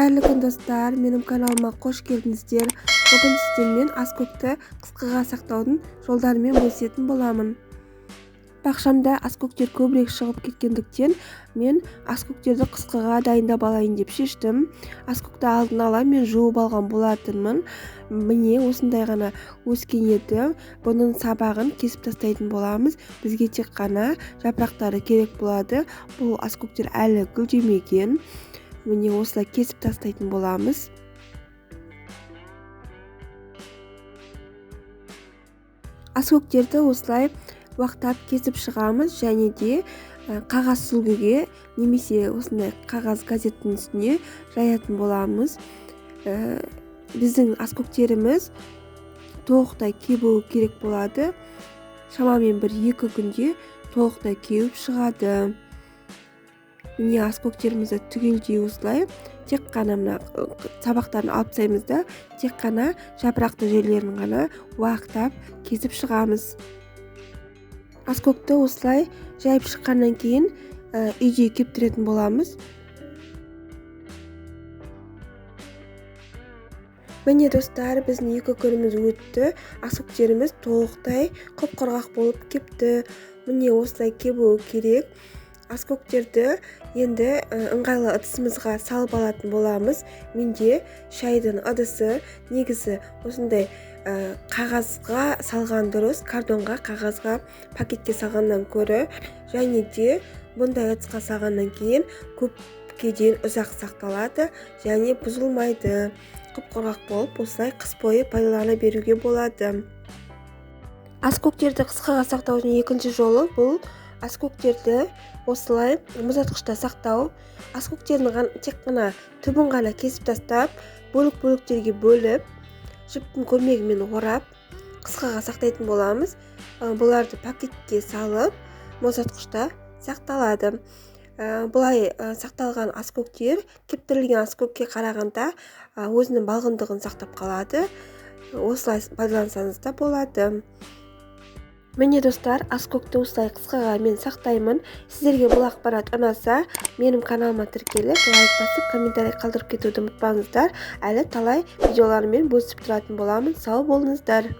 Қайырлы күн достар, менің каналыма қош келдіңіздер. Бүгін сіздермен аскөкті қысқыға сақтаудың жолдарымен бөлісетін боламын. Бақшамда аскөктер көбірек шығып кеткендіктен мен аскөктерді қысқыға дайындап алайын деп шештім. Аскөкті алдын ала мен жуып алған болатынмын. Міне осындай ғана өскен еді. Бұның сабағын кесіп тастайтын боламыз. Бізге тек қана жапырақтары керек болады. Бұл аскөктер әлі гүлдемеген. Міне осылай кесіп тастайтын боламыз. Аскөктерді осылай уақтап кесіп шығамыз, және де қағаз сүлгіге немесе осындай қағаз газеттің үстіне жаятын боламыз. Біздің аскөктеріміз толықтай кебуі керек болады. Шамамен 1-2 күнде толықтай кеуіп шығады. Міне аскөктерімізді түгелдей осылай тек қана мына сабақтарын алып тастаймыз да, тек қана жапырақты жерлерін ғана уақтап кесіп шығамыз. Аскөкті осылай жайып шыққаннан кейін үйде кептіретін боламыз. Міне достар, біздің 2 күніміз өтті. Аскөктеріміз толықтай құп-құрғақ болып кепті. Міне осылай кебуі керек. Аскөктерді енді ыңғайлы ыдысымызға салып алатын боламыз. Менде шайдың ыдысы, негізі осындай қағазға салған дұрыс, картонға, қағазға, пакетке салғаннан көрі, және де бұндай ыдысқа салғаннан кейін көпке дейін ұзақ сақталады және бұзылмайды. Құп-құрғақ болып, осылай қыс бойы пайдалана беруге болады. Аскөктерді қысқыға сақтаудың екінші жолы бұл аскөктерді осылай мұздатқышта сақтау. Аскөктердің тек қана түбін ғана кесіп тастап, бөлік-бөліктерге бөліп, жіптің көмегімен орап, қысқыға сақтайтын боламыз. Бұларды пакетке салып, мұздатқышта сақталады. Бұлай сақталған аскөктер кептірілген аскөкке қарағанда өзінің балғындығын сақтап қалады. Осылай пайдалансаңыз да болады. Міне достар, аскөкті осылай қысқыға мен сақтаймын. Сіздерге бұл ақпарат ұнаса, менің каналыма тіркеліп, лайк басып, комментарий қалдырып кетуді ұмытпаңыздар. Әлі талай видеолармен бөлісіп тұратын боламын. Сау болыңыздар.